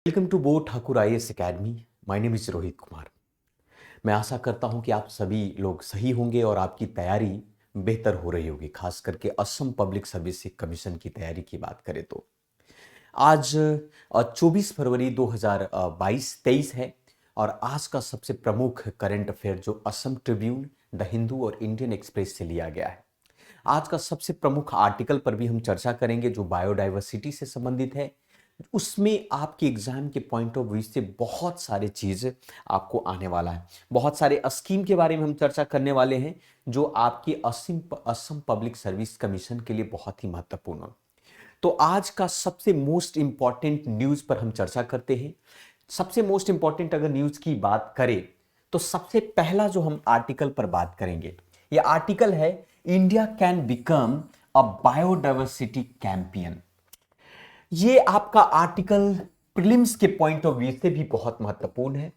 Welcome to बो Thakur IAS academy. My name is Rohit Kumar. मैं आशा करता हूं कि आप सभी लोग सही होंगे और आपकी तैयारी बेहतर हो रही होगी। खास करके असम पब्लिक सर्विस कमीशन की तैयारी की बात करें तो आज 24 फरवरी 2022-23 है और आज का सबसे प्रमुख करंट अफेयर जो असम ट्रिब्यून, द हिंदू और इंडियन एक्सप्रेस से लिया गया है। आज का सबसे प्रमुख आर्टिकल पर भी हम चर्चा करेंगे जो बायोडाइवर्सिटी से संबंधित है। उसमें आपके एग्जाम के पॉइंट ऑफ व्यू से बहुत सारे चीज आपको आने वाला है। बहुत सारे स्कीम के बारे में हम चर्चा करने वाले हैं जो आपकी असम पब्लिक सर्विस कमीशन के लिए बहुत ही महत्वपूर्ण है। तो आज का सबसे मोस्ट इंपॉर्टेंट न्यूज पर हम चर्चा करते हैं। सबसे मोस्ट इंपॉर्टेंट अगर न्यूज की बात करें तो सबसे पहला जो हम आर्टिकल पर बात करेंगे, ये आर्टिकल है India can become a biodiversity champion. ये आपका आर्टिकल प्रीलिम्स के पॉइंट ऑफ व्यू से भी बहुत महत्वपूर्ण है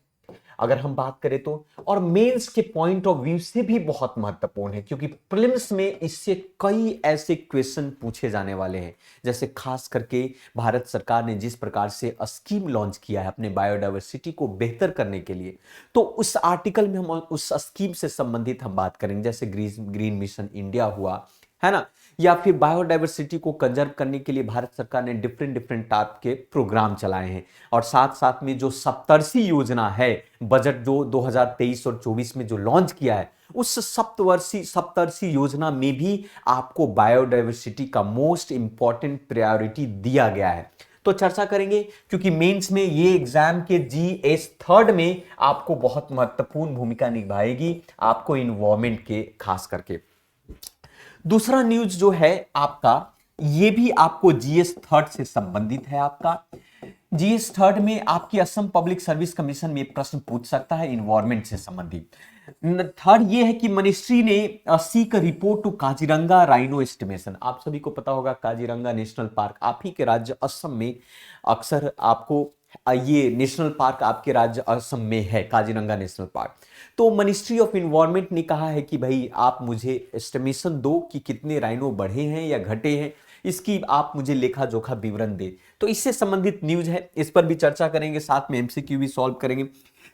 अगर हम बात करें तो, और मेंस के पॉइंट ऑफ व्यू से भी बहुत महत्वपूर्ण है क्योंकि प्रीलिम्स में इससे कई ऐसे क्वेश्चन पूछे जाने वाले हैं। जैसे खास करके भारत सरकार ने जिस प्रकार से स्कीम लॉन्च किया है अपने बायोडाइवर्सिटी को बेहतर करने के लिए, तो उस आर्टिकल में हम उस स्कीम से संबंधित हम बात करेंगे। जैसे ग्रीन मिशन इंडिया हुआ है ना, या फिर बायोडाइवर्सिटी को कंजर्व करने के लिए भारत सरकार ने डिफरेंट डिफरेंट टाइप के प्रोग्राम चलाए हैं। और साथ साथ में जो सप्तर्षि योजना है, बजट जो 2023 और 24 में जो लॉन्च किया है, उस सप्तर्षि योजना में भी आपको बायोडाइवर्सिटी का मोस्ट इंपॉर्टेंट प्रायोरिटी दिया गया है। तो चर्चा करेंगे क्योंकि मेंस में ये एग्जाम के जीएस थर्ड में आपको बहुत महत्वपूर्ण भूमिका निभाएगी, आपको इन्वायरमेंट के खास करके। दूसरा न्यूज जो है आपका, ये भी आपको जीएस थर्ड से संबंधित है। आपका जीएस थर्ड में आपकी असम पब्लिक सर्विस कमीशन में प्रश्न पूछ सकता है इन्वायरमेंट से संबंधित। थर्ड ये है कि मिनिस्ट्री ने seek report to Kaziranga rhino estimation. आप सभी को पता होगा काजीरंगा नेशनल पार्क आप ही के राज्य असम में, अक्सर आपको ये नेशनल पार्क आपके राज्य असम में है, काजीरंगा नेशनल पार्क। तो मिनिस्ट्री ऑफ इन्वायरमेंट ने कहा है कि भाई आप मुझे एस्टिमेशन दो कि कितने राइनो बढ़े हैं या घटे हैं, इसकी आप मुझे लेखा जोखा विवरण दे। तो इससे संबंधित न्यूज है, इस पर भी चर्चा करेंगे, साथ में एमसीक्यू भी सॉल्व करेंगे।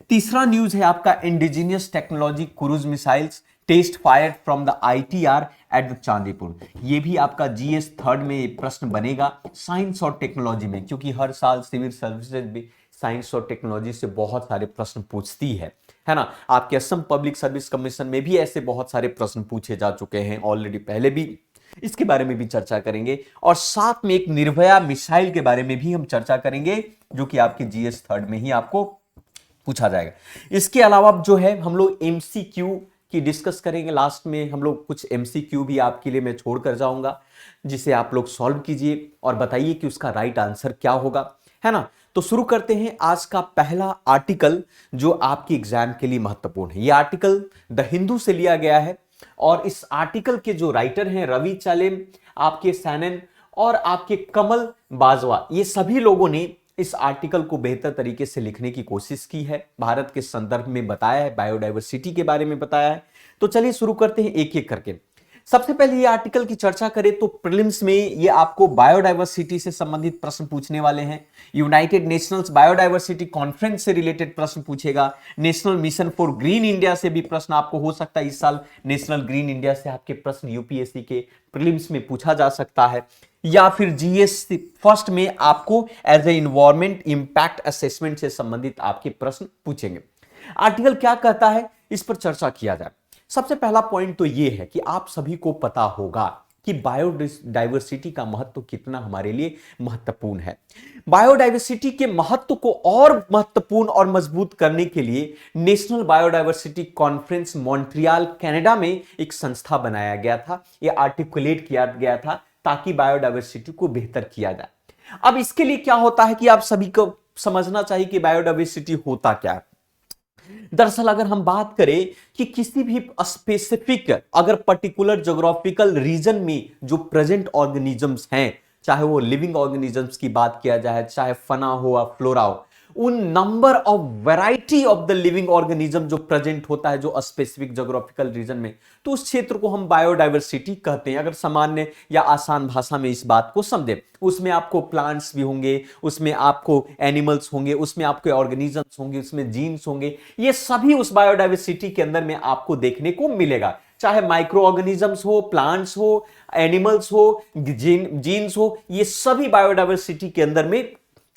तीसरा न्यूज है आपका indigenous technology cruise missiles test fired from the ITR at the Chandipur. ये भी आपका जीएस थर्ड में प्रश्न बनेगा साइंस और टेक्नोलॉजी में, क्योंकि हर साल सिविल सर्विसेज भी साइंस और टेक्नोलॉजी से बहुत सारे प्रश्न पूछती है ना। आपके असम पब्लिक सर्विस कमीशन में भी ऐसे बहुत सारे प्रश्न पूछे जा चुके हैं ऑलरेडी, पहले भी इसके बारे में भी चर्चा करेंगे। और साथ में एक निर्भया मिसाइल के बारे में भी हम चर्चा करेंगे जो कि आपके जीएस थर्ड में ही आपको पूछा जाएगा। इसके अलावा जो है हम लोग एमसीक्यू की डिस्कस करेंगे। लास्ट में हम लोग कुछ एमसीक्यू भी आपके लिए मैं छोड़ कर जाऊंगा, जिसे आप लोग सॉल्व कीजिए और बताइए कि उसका राइट आंसर क्या होगा, है ना। तो शुरू करते हैं आज का पहला आर्टिकल जो आपके एग्जाम के लिए महत्वपूर्ण है। यह आर्टिकल द हिंदू से लिया गया है और इस आर्टिकल के जो राइटर हैं रवि चालेम, आपके सैनन और आपके कमल बाजवा, ये सभी लोगों ने इस आर्टिकल को बेहतर तरीके से लिखने की कोशिश की है, भारत के संदर्भ में बताया है, बायोडाइवर्सिटी के बारे में बताया है। तो चलिए शुरू करते हैं एक एक करके। सबसे पहले ये आर्टिकल की चर्चा करें तो प्रीलिम्स में ये आपको बायोडाइवर्सिटी से संबंधित प्रश्न पूछने वाले हैं। यूनाइटेड नेशंस बायोडाइवर्सिटी कॉन्फ्रेंस से रिलेटेड प्रश्न पूछेगा। National mission for green India से भी प्रश्न आपको हो सकता है। इस साल नेशनल ग्रीन इंडिया से आपके प्रश्न यूपीएससी के प्रीलिम्स में पूछा जा सकता है। या फिर जीएस फर्स्ट में आपको as a environment impact assessment से संबंधित आपके प्रश्न पूछेंगे। आर्टिकल क्या कहता है इस पर चर्चा किया जाए। सबसे पहला पॉइंट तो यह है कि आप सभी को पता होगा कि बायोडाइवर्सिटी का महत्व कितना हमारे लिए महत्वपूर्ण है। बायोडाइवर्सिटी के महत्व को और महत्वपूर्ण और मजबूत करने के लिए national biodiversity conference Montreal Canada में एक संस्था बनाया गया था, यह आर्टिकुलेट किया गया था ताकि बायोडाइवर्सिटी को बेहतर किया जाए। अब इसके लिए क्या होता है कि आप सभी को समझना चाहिए कि बायोडाइवर्सिटी होता क्या है। दरअसल अगर हम बात करें कि किसी भी स्पेसिफिक अगर पर्टिकुलर ज्योग्राफिकल रीजन में जो प्रेजेंट ऑर्गेनिजम्स हैं, चाहे वो लिविंग ऑर्गेनिजम्स की बात किया जाए, चाहे फना हो या फ्लोरा हो, उन number of variety of the living organism जो प्रेजेंट होता है जो स्पेसिफिक ज्योग्राफिकल रीजन में, तो उस क्षेत्र को हम बायोडायवर्सिटी कहते हैं। अगर सामान्य या आसान भाषा में इस बात को समझे, उसमें आपको प्लांट्स भी होंगे, उसमें आपको एनिमल्स होंगे, उसमें आपके ऑर्गेनिजम्स होंगे, उसमें जीन्स होंगे, ये सभी उस बायोडायवर्सिटी के अंदर में आपको देखने को मिलेगा। चाहे माइक्रो ऑर्गेनिजम्स हो, प्लांट्स हो, एनिमल्स हो, जीन्स हो, ये सभी बायोडायवर्सिटी के अंदर में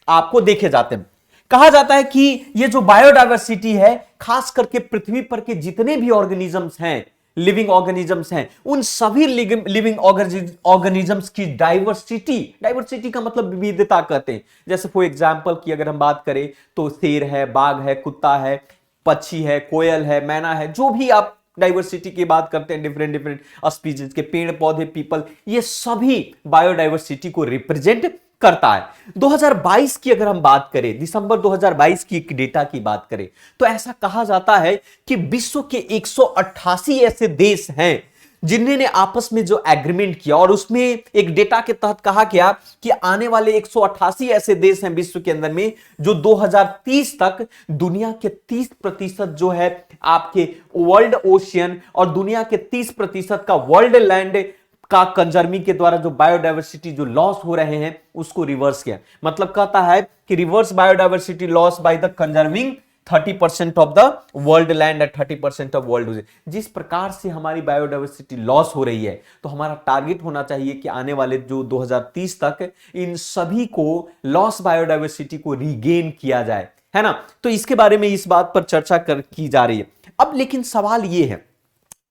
आपको देखे जाते हैं। कहा जाता है कि ये जो बायोडायवर्सिटी है, खास करके पृथ्वी पर के जितने भी ऑर्गेनिजम्स हैं, लिविंग ऑर्गेनिजम्स हैं, उन सभी लिविंग ऑर्गेनिजम्स की डाइवर्सिटी का मतलब विविधता कहते हैं। जैसे फॉर एग्जांपल की अगर हम बात करें तो शेर है, बाघ है, कुत्ता है, पक्षी है, कोयल है, मैना है, जो भी आप डाइवर्सिटी की बात करते हैं, डिफरेंट स्पीशीज के पेड़ पौधे, पीपल, ये सभी बायोडाइवर्सिटी को रिप्रेजेंट करता है। 2022 की अगर हम बात करें, दिसंबर 2022 की एक डेटा की बात करें, तो ऐसा कहा जाता है कि विश्व के 188 ऐसे देश हैं जिन्होंने आपस में जो एग्रीमेंट किया, और उसमें एक डेटा के तहत कहा गया कि आने वाले 188 ऐसे देश हैं विश्व के अंदर में जो 2030 तक दुनिया के 30% जो है आपके वर्ल्ड ओशियन और दुनिया के 30% का वर्ल्ड लैंड का कंजर्विंग के द्वारा जो बायोडायवर्सिटी जो लॉस हो रहे हैं उसको रिवर्स किया। मतलब कहता है कि reverse biodiversity loss by the conserving 30% of the world land and 30% of world. जिस प्रकार से हमारी बायोडायवर्सिटी लॉस हो रही है, तो हमारा टारगेट होना चाहिए कि आने वाले जो 2030 तक इन सभी को लॉस बायोडायवर्सिटी को रीगेन किया जाए, है ना। तो इसके बारे में इस बात पर चर्चा की जा रही है। अब लेकिन सवाल यह है,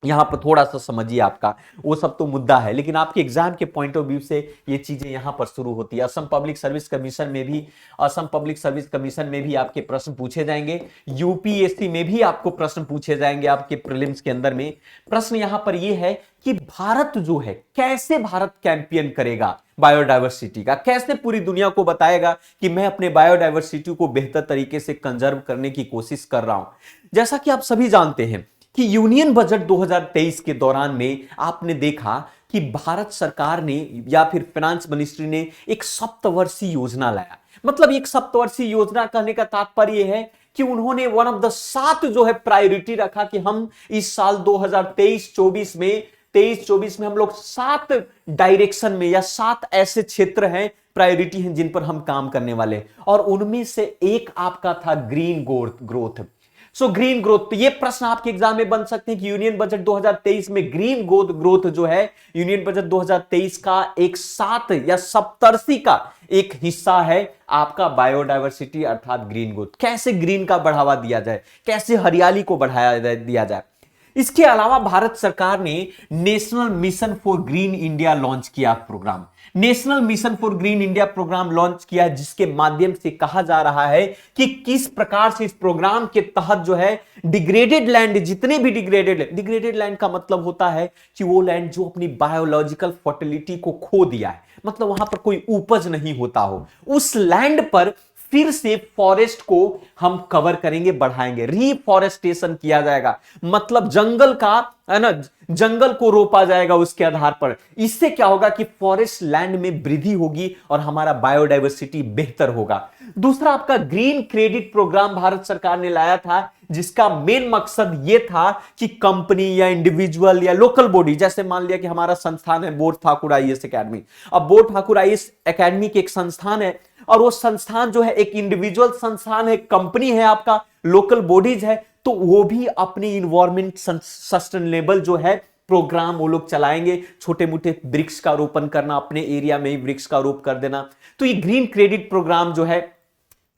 यहां पर थोड़ा सा समझिए, आपका वो सब तो मुद्दा है, लेकिन आपके एग्जाम के पॉइंट ऑफ व्यू से ये चीजें यहां पर शुरू होती है। असम पब्लिक सर्विस कमीशन में भी आपके प्रश्न पूछे जाएंगे, यूपीएससी में भी आपको प्रश्न पूछे जाएंगे आपके प्रीलिम्स के अंदर में। प्रश्न यहां पर ये है कि भारत जो है, कैसे भारत कैंपेन करेगा बायोडायवर्सिटी का, कैसे पूरी दुनिया को बताएगा कि मैं अपने बायोडायवर्सिटी को बेहतर तरीके से कंजर्व करने की कोशिश कर रहा हूं। जैसा कि आप सभी जानते हैं कि यूनियन बजट 2023 के दौरान में आपने देखा कि भारत सरकार ने या फिर फाइनेंस मिनिस्ट्री ने एक सप्तवर्षीय योजना लाया। मतलब एक सप्तवर्षीय योजना कहने का तात्पर्य है कि उन्होंने वन ऑफ द 7 जो है प्रायोरिटी रखा कि हम इस साल 2023-24 में हम लोग 7 डायरेक्शन में या 7 ऐसे क्षेत्र हैं, प्रायोरिटी हैं जिन पर हम काम करने वाले, और उनमें से एक आपका था ग्रीन ग्रोथ। ग्रीन ग्रोथ, तो ये प्रश्न आपके एग्जाम में बन सकते हैं कि यूनियन बजट 2023 में ग्रीन ग्रोथ जो है, यूनियन बजट 2023 का एक 7 या सप्तर्षि का एक हिस्सा है आपका बायोडायवर्सिटी अर्थात ग्रीन ग्रोथ। कैसे ग्रीन का बढ़ावा दिया जाए, कैसे हरियाली को बढ़ाया दिया जाए। इसके अलावा भारत सरकार ने national mission for green India launch किया programme, national mission for green India programme launch किया, जिसके माध्यम से कहा जा रहा है कि किस प्रकार से इस प्रोग्राम के तहत जो है डिग्रेडेड लैंड, जितने भी डिग्रेडेड लैंड का मतलब होता है कि वो लैंड जो अपनी बायोलॉजिकल फर्टिलिटी को खो दिया है, मतलब वहां पर कोई उपज नहीं होता हो, उस लैंड पर फिर से फॉरेस्ट को हम कवर करेंगे, बढ़ाएंगे, रीफॉरेस्टेशन किया जाएगा। मतलब जंगल का, है ना, जंगल को रोपा जाएगा उसके आधार पर। इससे क्या होगा कि फॉरेस्ट लैंड में वृद्धि होगी और हमारा बायोडायवर्सिटी बेहतर होगा। दूसरा आपका ग्रीन क्रेडिट प्रोग्राम भारत सरकार ने लाया था, जिसका मेन मकसद यह था कि कंपनी या इंडिविजुअल या लोकल बॉडी, जैसे मान लिया कि हमारा संस्थान है बोर्ड ठाकुर आईएएस एकेडमी, अब बोर्ड ठाकुर आईएएस एकेडमी के एक संस्थान है, और वो संस्थान जो है एक इंडिविजुअल संस्थान है, कंपनी है, आपका लोकल बॉडीज है, तो वो भी अपनी इन्वायरमेंट सस्टेनेबल जो है प्रोग्राम वो लोग चलाएंगे। छोटे मोटे वृक्ष का रोपण करना, अपने एरिया में ही वृक्ष का रोप कर देना, तो ये ग्रीन क्रेडिट प्रोग्राम जो है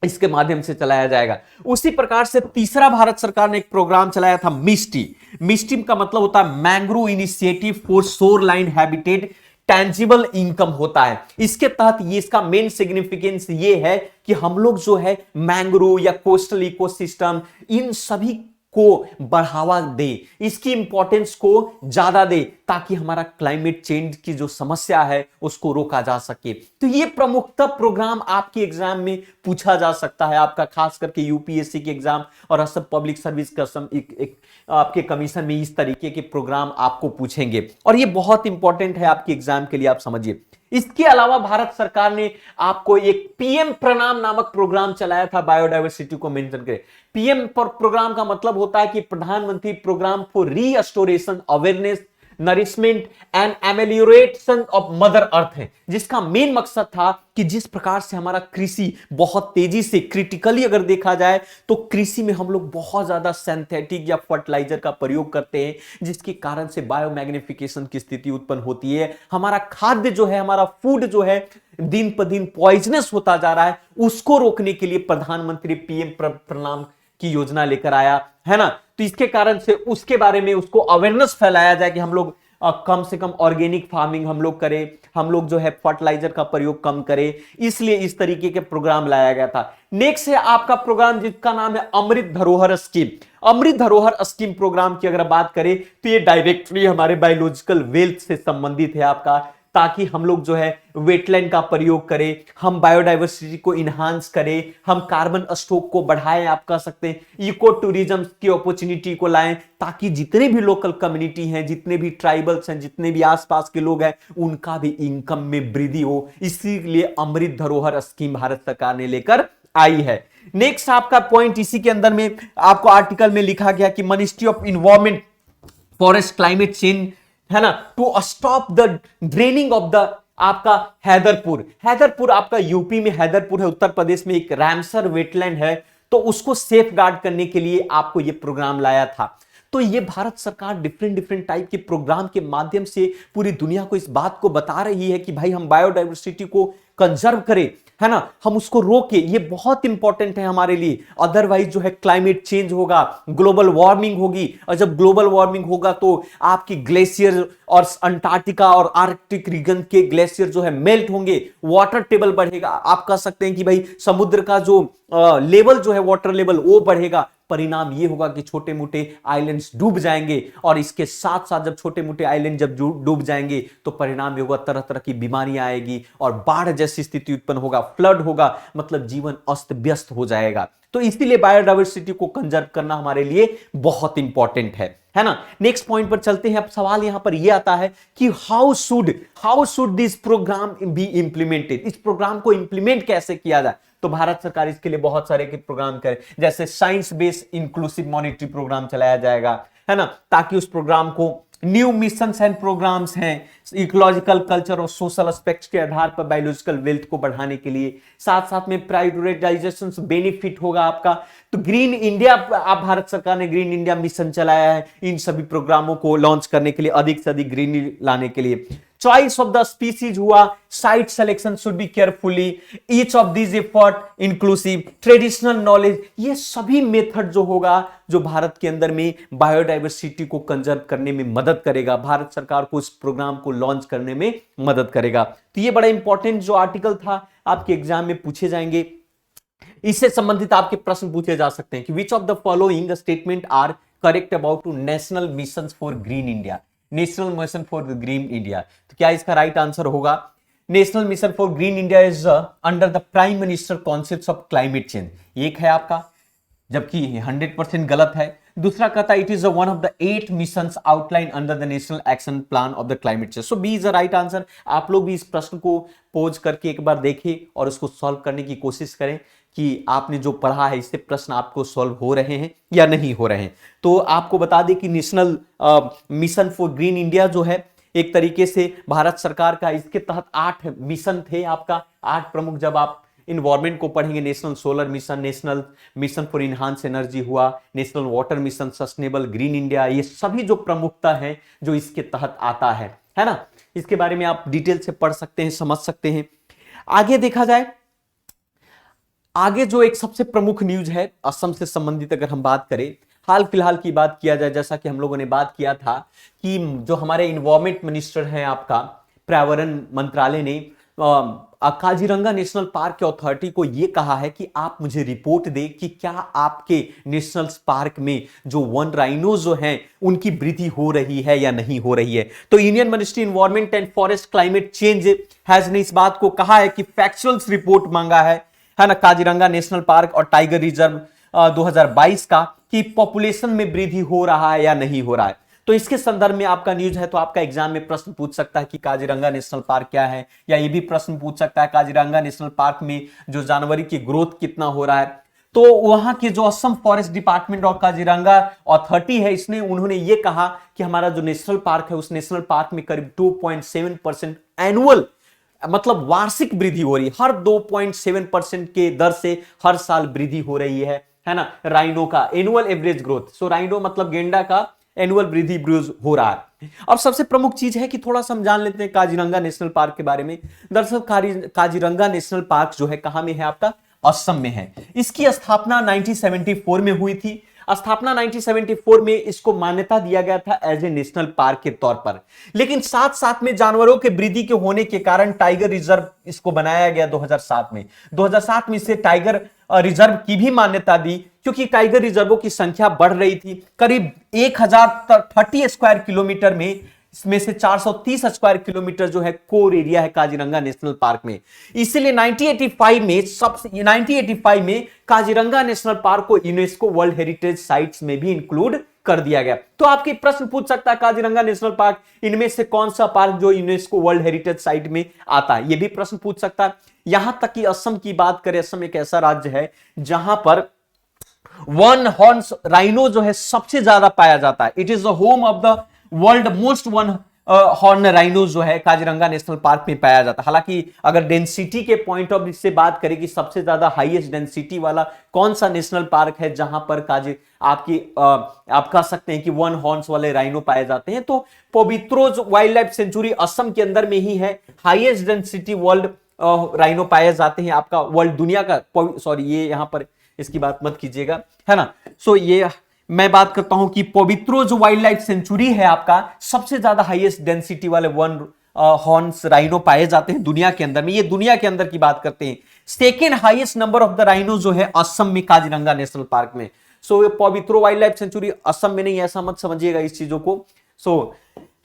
इसके माध्यम से चलाया जाएगा। उसी प्रकार से तीसरा भारत सरकार ने एक प्रोग्राम चलाया था मिस्टी का मतलब होता है mangrove initiative for shoreline habitat tangible income होता है। इसके तहत ये इसका मेन सिग्निफिकेंस ये है कि हम लोग जो है मैंग्रोव या कोस्टल इकोसिस्टम इन सभी को बढ़ावा दे, इसकी इंपॉर्टेंस को ज्यादा दे, ताकि हमारा क्लाइमेट चेंज की जो समस्या है उसको रोका जा सके। तो ये प्रमुखता प्रोग्राम आपके एग्जाम में पूछा जा सकता है, आपका खास करके यूपीएससी के एग्जाम और असम पब्लिक सर्विस कमीशन आपके कमीशन में इस तरीके के प्रोग्राम आपको पूछेंगे और ये बहुत इंपॉर्टेंट है आपके एग्जाम के लिए, आप समझिए। इसके अलावा भारत सरकार ने आपको एक पीएम प्रणाम नामक प्रोग्राम चलाया था, बायोडायवर्सिटी को मेंशन करें। पीएम प्रोग्राम का मतलब होता है कि प्रधानमंत्री program for restoration awareness nourishment and amelioration of mother earth है, जिसका मेन मकसद था कि जिस प्रकार से हमारा कृषि बहुत तेजी से क्रिटिकली अगर देखा जाए तो कृषि में हम लोग बहुत ज्यादा सिंथेटिक या फर्टिलाइजर का प्रयोग करते हैं, जिसके कारण से बायोमैग्निफिकेशन की स्थिति उत्पन्न होती है। हमारा खाद्य जो है, हमारा फूड जो है दिन पर दिन पॉइजनस होता जा रहा है, उसको रोकने के लिए प्रधानमंत्री पीएम प्रणाम की योजना लेकर आया है ना। तो इसके कारण से उसके बारे में उसको अवेयरनेस फैलाया जाए कि हम लोग कम से कम ऑर्गेनिक फार्मिंग हम लोग करें, हम लोग जो है फर्टिलाइजर का प्रयोग कम करें, इसलिए इस तरीके के प्रोग्राम लाया गया था। नेक्स्ट है आपका प्रोग्राम जिसका नाम है अमृत धरोहर स्कीम। अमृत धरोहर स्कीम प्रोग्राम की अगर बात करें तो ये डायरेक्टली हमारे बायोलॉजिकल वेल्थ से संबंधित है आपका, ताकि हम लोग जो है वेटलैंड का प्रयोग करें, हम बायोडायवर्सिटी को इनहांस करें, हम कार्बन स्टॉक को बढ़ाएं, आप कह सकते हैं इको टूरिज्म की अपॉर्चुनिटी को लाएं, ताकि जितने भी लोकल कम्युनिटी हैं, जितने भी ट्राइबल्स हैं, जितने भी आसपास के लोग हैं, उनका भी इनकम में वृद्धि हो। इसीलिए अमृत धरोहर स्कीम भारत सरकार ने लेकर आई है। नेक्स्ट आपका पॉइंट इसी के अंदर में आपको आर्टिकल में लिखा गया कि ministry of environment forest climate change है ना, to stop the draining of the आपका हैदरपुर आपका यूपी में हैदरपुर है, उत्तर प्रदेश में एक रामसर वेटलैंड है, तो उसको सेफ गार्ड करने के लिए आपको ये प्रोग्राम लाया था। तो ये भारत सरकार डिफरेंट टाइप के प्रोग्राम के माध्यम से पूरी दुनिया को इस बात को बता रही है कि भाई हम बायोडायवर्सिटी को कंजर्व करें, है ना, हम उसको रोके, ये बहुत इंपॉर्टेंट है हमारे लिए। अदरवाइज जो है क्लाइमेट चेंज होगा, ग्लोबल वार्मिंग होगी, और जब ग्लोबल वार्मिंग होगा तो आपकी ग्लेशियर और अंटार्कटिका और आर्कटिक रीजन के ग्लेशियर जो है मेल्ट होंगे, वाटर टेबल बढ़ेगा, आप कह सकते हैं कि भाई समुद्र का जो लेवल जो है वाटर लेवल वो बढ़ेगा। परिणाम ये होगा कि छोटे मोटे आइलैंड्स डूब जाएंगे, और इसके साथ साथ जब छोटे मोटे आइलैंड जब डूब जाएंगे तो परिणाम ये होगा तरह तरह की बीमारियां आएगी और बाढ़ जैसी स्थिति उत्पन्न होगा, फ्लड होगा, मतलब जीवन अस्त व्यस्त हो जाएगा। तो इसीलिए बायोडायवर्सिटी को कंजर्व करना हमारे लिए बहुत इंपॉर्टेंट है ना। नेक्स्ट पॉइंट पर चलते हैं। अब सवाल यहां पर यह आता है कि how should this program be implemented, इस प्रोग्राम को इंप्लीमेंट कैसे किया जाए। तो भारत सरकार इसके लिए बहुत सारे के प्रोग्राम करे, जैसे science based inclusive monitory program चलाया जाएगा, है ना, ताकि उस प्रोग्राम को न्यू मिशंस एंड प्रोग्राम्स हैं इकोलॉजिकल कल्चर और सोशल एस्पेक्ट्स के आधार पर बायोलॉजिकल वेल्थ को बढ़ाने के लिए, साथ साथ में प्रायोरिटाइजेशन बेनिफिट होगा आपका। तो ग्रीन इंडिया, आप भारत सरकार ने ग्रीन इंडिया मिशन चलाया है इन सभी प्रोग्रामों को लॉन्च करने के लिए, अधिक से अधिक ग्रीनरी लाने के लिए। चॉइस ऑफ द स्पीसीज हुआ, site selection should be carefully, each of this effort inclusive, traditional knowledge, ये सभी मेथड जो होगा जो भारत के अंदर में बायोडायवर्सिटी को कंजर्व करने में मदद करेगा, भारत सरकार को इस प्रोग्राम को लॉन्च करने में मदद करेगा। तो ये बड़ा इंपॉर्टेंट जो आर्टिकल था आपके एग्जाम में पूछे जाएंगे। इससे संबंधित आपके प्रश्न पूछे जा सकते हैं कि which of the following statement are correct about to national mission for green India, national mission for the green India. तो क्या इसका राइट आंसर होगा, national mission for green India is under the prime minister concept of climate change, एक है आपका, जबकि 100% गलत है। दूसरा कहता है it is one of the 8 missions outline under the national action plan of the climate change. So B is the right answer. आप लोग भी इस प्रश्न को पोज करके एक बार देखें और उसको सॉल्व करने की कोशिश करें कि आपने जो पढ़ा है इससे प्रश्न आपको सॉल्व हो रहे हैं या नहीं हो रहे हैं। तो आपको बता दें कि national mission for green India जो है एक तरीके से भारत सरकार का, इसके तहत 8 मिशन थे आपका, 8 प्रमुख। जब आप इन्वायरमेंट को पढ़ेंगे, national solar mission, national mission for enhance energy हुआ, national water mission, sustainable green India, ये सभी जो प्रमुखता है जो इसके तहत आता है ना। इसके बारे में आप डिटेल से पढ़ सकते हैं, समझ सकते हैं। आगे देखा जाए, आगे जो एक सबसे प्रमुख न्यूज है असम से संबंधित, अगर हम बात करें हाल फिलहाल की बात किया जाए, जैसा कि हम लोगों ने बात किया था कि जो हमारे इन्वायरमेंट मिनिस्टर हैं आपका, पर्यावरण मंत्रालय ने काजीरंगा नेशनल पार्क की अथॉरिटी को यह कहा है कि आप मुझे रिपोर्ट दे कि क्या आपके नेशनल पार्क में जो वन राइनोज जो हैं उनकी वृद्धि हो रही है या नहीं हो रही है। तो union ministry environment and forest climate change has ने इस बात को कहा है कि फैक्चुअल्स रिपोर्ट मांगा है ना, काजीरंगा नेशनल पार्क और टाइगर रिजर्व 2022 का, कि पॉपुलेशन में वृद्धि हो रहा है या नहीं हो रहा है। तो इसके संदर्भ में आपका न्यूज है, तो आपका एग्जाम में प्रश्न पूछ सकता है कि काजीरंगा नेशनल पार्क क्या है, या ये भी प्रश्न पूछ सकता है काजीरंगा नेशनल पार्क में जो जानवरों की ग्रोथ कितना हो रहा है। तो वहां के जो असम फॉरेस्ट डिपार्टमेंट और काजीरंगा अथॉरिटी है, उन्होंने ये कहा कि हमारा जो नेशनल पार्क है उस नेशनल पार्क में करीब 2.7% एनुअल, मतलब वार्षिक वृद्धि हो रही है। हर 2.7% के दर से हर साल वृद्धि हो रही है ना, राइनो का एनुअल एवरेज ग्रोथ। सो राइनो मतलब गेंडा का एनुअल वृद्धि हो रहा है। अब सबसे प्रमुख चीज है कि थोड़ा सा जान लेते हैं काजीरंगा नेशनल पार्क के बारे में। दरअसल काजीरंगा नेशनल पार्क जो है कहां में है, आपका असम में है। इसकी स्थापना 1974 में हुई थी। स्थापना 1974 में इसको मान्यता दिया गया था एज ए नेशनल पार्क के तौर पर, लेकिन साथ साथ में जानवरों के वृद्धि के होने के कारण टाइगर रिजर्व इसको बनाया गया 2007 में। 2007 में इसे टाइगर रिजर्व की भी मान्यता दी, क्योंकि टाइगर रिजर्वों की संख्या बढ़ रही थी। करीब 1030 स्क्वायर किलोमीटर में इसमें से 430 स्क्वायर किलोमीटर जो है कोर एरिया है काजीरंगा नेशनल पार्क में। इसीलिए 1985 में काजीरंगा नेशनल पार्क को यूनेस्को वर्ल्ड हेरिटेज साइट्स में भी इंक्लूड कर दिया गया। तो आपके प्रश्न पूछ सकता है काजीरंगा नेशनल पार्क इनमें से कौन सा पार्क जो यूनेस्को वर्ल्ड हेरिटेज साइट में आता है, यह भी प्रश्न पूछ सकता है। यहां तक कि असम की बात करें, असम एक ऐसा राज्य है जहां पर वन हॉर्न्स राइनो जो है सबसे ज्यादा पाया जाता है। It is the home of the world most one horn rhino जो है काजीरंगा नेशनल पार्क में पाया जाता है। हालांकि अगर डेंसिटी के पॉइंट ऑफ व्यू से बात करें कि सबसे ज्यादा हाईएस्ट डेंसिटी वाला कौन सा नेशनल पार्क है जहां पर आप कह सकते हैं कि वन हॉर्न्स वाले राइनो पाए जाते हैं, तो पवित्रोज वाइल्ड लाइफ सेंचुरी असम के अंदर में ही है। हाईएस्ट डेंसिटी वर्ल्ड राइनो पाए जाते हैं आपका वर्ल्ड दुनिया का, सॉरी ये यहां पर इसकी बात मत कीजिएगा, है ना। सो ये मैं बात करता हूं कि पवित्रो जो वाइल्ड लाइफ सेंचुरी है आपका, सबसे ज्यादा हाईएस्ट डेंसिटी वाले वन हॉर्न्स राइनो पाए जाते हैं दुनिया के अंदर में। ये दुनिया के अंदर की बात करते हैं। Second highest number of the rhino जो है असम में काजीरंगा नेशनल पार्क में। सो ये पवित्रो वाइल्ड लाइफ सेंचुरी असम में नहीं, ऐसा मत समझिएगा इस चीजों को। सो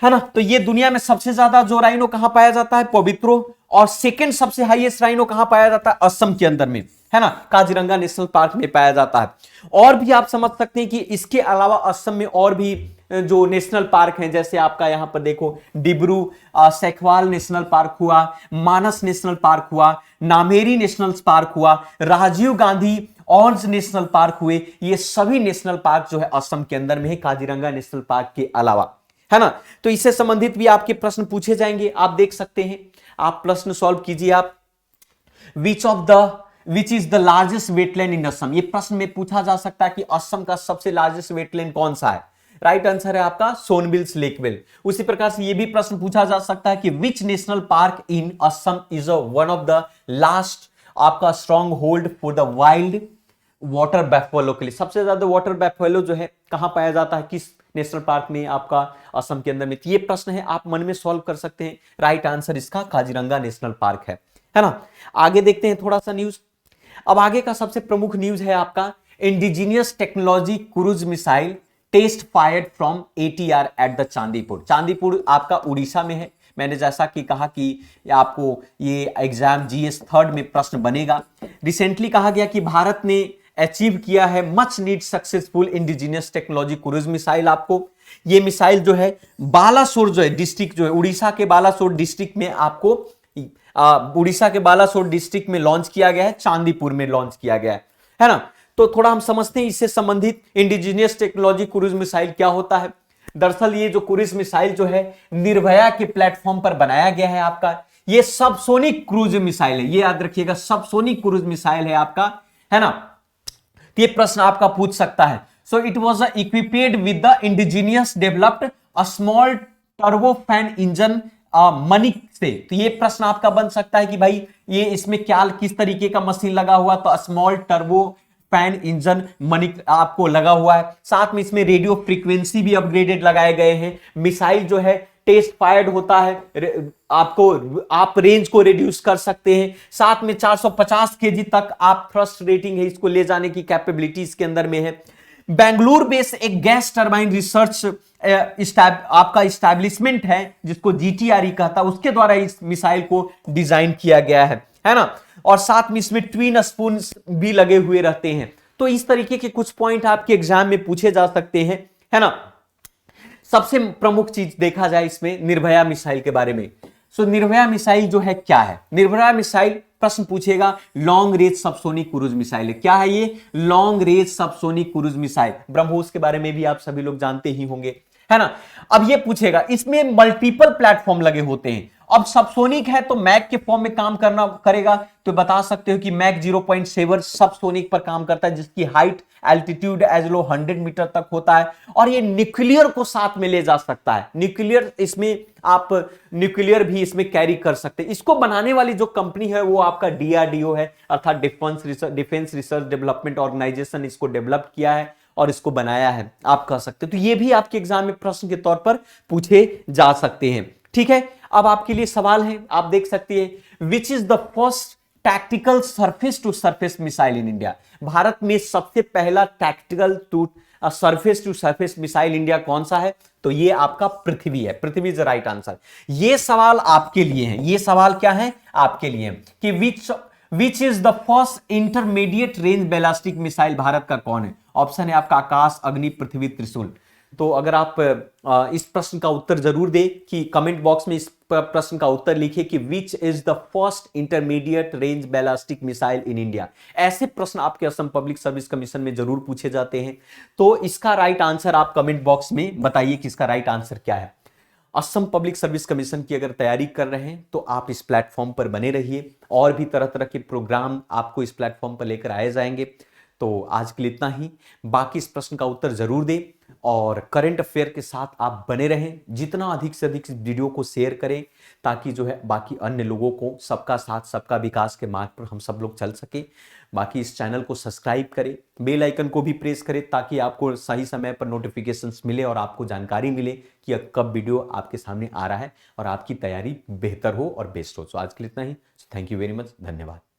है ना, तो ये दुनिया में सबसे ज्यादा जो राइनो कहां पाया जाता है, पवित्रो, और सेकंड सबसे हाईएस्ट राइनो कहां पाया जाता है, असम के अंदर में, है ना, काजीरंगा नेशनल पार्क में पाया जाता है। और भी आप समझ सकते हैं कि इसके अलावा असम में और भी जो नेशनल पार्क हैं, जैसे आपका यहां पर देखो डिब्रू सैखवाल नेशनल पार्क हुआ, मानस नेशनल पार्क हुआ, नामेरी नेशनल पार्क हुआ, राजीव गांधी ऑर्ज नेशनल पार्क हुए। ये सभी नेशनल पार्क जो है असम के अंदर में है काजीरंगा नेशनल पार्क के अलावा, है ना। तो इससे संबंधित भी आपके प्रश्न पूछे जाएंगे, आप देख सकते हैं। आप प्रश्न सॉल्व कीजिए। आप which is the largest wetland in Assam, ये प्रश्न में पूछा जा सकता है कि असम का सबसे लार्जेस्ट वेटलैंड कौन सा है। राइट आंसर है आपका सोनबिल्स लेकवेल। उसी प्रकार से ये भी प्रश्न पूछा जा सकता है कि which national park in Assam is one of the last आपका stronghold for the wild water buffalo के लिए। सबसे ज्यादा वाटर बैफेलो जो है कहां पाया जाता है, किस नेशनल पार्क में आपका असम के अंदर में। ये प्रश्न है, आप मन में सॉल्व कर सकते हैं। राइट आंसर इसका काजीरंगा नेशनल पार्क है ना। आगे देखते हैं थोड़ा सा न्यूज। अब आगे का सबसे प्रमुख न्यूज है आपका indigenous technology cruise missile test fired from ATR at the Chandipur. Chandipur आपका उड़ीसा में है। मैंने जैसा कि कहा कि आपको ये एग्जाम जीएस थर्ड में प्रश्न बनेगा। रिसेंटली कहा गया कि भारत ने अचीव किया है much need successful indigenous technology cruise missile. आपको ये मिसाइल जो है बालासोर जो है डिस्ट्रिक्ट जो है उड़ीसा के बालासोर डिस्ट्रिक्ट में आपको उड़ीसा के बालासोर डिस्ट्रिक्ट में लॉन्च किया गया है, चांदीपुर में लॉन्च किया गया है ना। तो थोड़ा हम समझते हैं इससे संबंधित इंडिजीनियस टेक्नोलॉजी क्रूज मिसाइल क्या होता है। दरअसल ये जो क्रूज मिसाइल जो है निर्भया के प्लेटफॉर्म पर बनाया गया है आपका। ये सबसोनिक क्रूज मिसाइल है, ये याद रखिएगा, सबसोनिक क्रूज मिसाइल है आपका, है ना। ये प्रश्न आपका पूछ सकता है। So it was equipped with the indigenous developed a small turbofan engine Manik से। तो ये प्रश्न आपका बन सकता है कि भाई ये इसमें क्या किस तरीके का मशीन लगा हुआ, तो स्मॉल टर्बो फैन इंजन मनिक आपको लगा हुआ है। साथ में इसमें रेडियो फ्रीक्वेंसी भी अपग्रेडेड लगाए गए हैं। मिसाइल जो है टेस्ट फायर्ड होता है, आप रेंज को रिड्यूस कर सकते हैं। साथ में 450 केजी तक आप थ्रस्ट रेटिंग है, इसको ले जाने की कैपेबिलिटी इसके अंदर में है। बेंगलुरु बेस एक गैस टरबाइन रिसर्च आपका इस्टेब्लिशमेंट है जिसको जीटीआरई कहता है, उसके द्वारा इस मिसाइल को डिजाइन किया गया है ना। और साथ में इसमें ट्विन स्पून भी लगे हुए रहते हैं। तो इस तरीके के कुछ पॉइंट आपके एग्जाम में पूछे जा सकते हैं, है ना। सबसे प्रमुख चीज देखा जाए इसमें निर्भया मिसाइल के बारे में। सो निर्भया मिसाइल जो है क्या है? निर्भया मिसाइल प्रश्न पूछेगा, long range subsonic cruise missile है। क्या है ये? Long range subsonic cruise missile. BrahMos के बारे में भी आप सभी लोग जानते ही होंगे, है ना। अब ये पूछेगा, इसमें मल्टीपल प्लेटफॉर्म लगे होते हैं। अब सबसोनिक है तो मैक के फॉर्म में काम करेगा, तो बता सकते हो कि मैक 0.7 सबसोनिक पर काम करता है, जिसकी height altitude as low 100 meter तक होता है। और ये न्यूक्लियर को साथ में ले जा सकता है। न्यूक्लियर इसमें आप न्यूक्लियर भी इसमें कैरी कर सकते हैं। इसको बनाने वाली जो कंपनी है वो आपका डीआरडीओ है, अर्थात डिफेंस रिसर्च डेवलपमेंट ऑर्गेनाइजेशन इसको डेवलप किया है और इसको बनाया है, आप कह सकते हो। तो ये भी आपके एग्जाम में प्रश्न के तौर पर पूछे जा सकते हैं, ठीक है। अब आपके लिए सवाल है, आप देख सकते हैं, which is the first tactical surface to surface missile in India? Bharat में सबसे पहला tactical to surface to surface missile India कौन सा है? तो ये आपका पृथ्वी है। Prithvi is the right answer. ये सवाल आपके लिए है। ये सवाल क्या है? आपके लिए कि विच is the first intermediate range ballistic missile Bharat का कौन है? ऑप्शन है आपका आकाश, अग्नि, पृथ्वी, त्रिशूल। तो अगर आप इस प्रश्न का उत्तर जरूर दें कि कमेंट बॉक्स में इस प्रश्न का उत्तर लिखिए कि विच is the first intermediate range ballistic missile in India. ऐसे प्रश्न आपके असम पब्लिक सर्विस कमीशन में जरूर पूछे जाते हैं। तो इसका राइट आंसर आप कमेंट बॉक्स में बताइए कि इसका राइट आंसर क्या है। असम पब्लिक सर्विस कमीशन की अगर तैयारी कर रहे हैं तो आप इस प्लेटफॉर्म पर बने रहिए, और भी तरह तरह के प्रोग्राम आपको इस प्लेटफॉर्म पर लेकर आए जाएंगे। तो आज के लिए इतना ही। बाकी इस प्रश्न का उत्तर जरूर दें और करंट अफेयर के साथ आप बने रहें। जितना अधिक से अधिक इस वीडियो को शेयर करें ताकि जो है बाकी अन्य लोगों को सबका साथ सबका विकास के मार्ग पर हम सब लोग चल सके। बाकी इस चैनल को सब्सक्राइब करें, बेल आइकन को भी प्रेस करें ताकि आपको सही समय पर नोटिफिकेशंस मिले और आपको जानकारी मिले कि कब वीडियो आपके सामने आ रहा है और आपकी तैयारी बेहतर हो और बेस्ट हो। तो आज के लिए इतना ही। Thank you very much. धन्यवाद।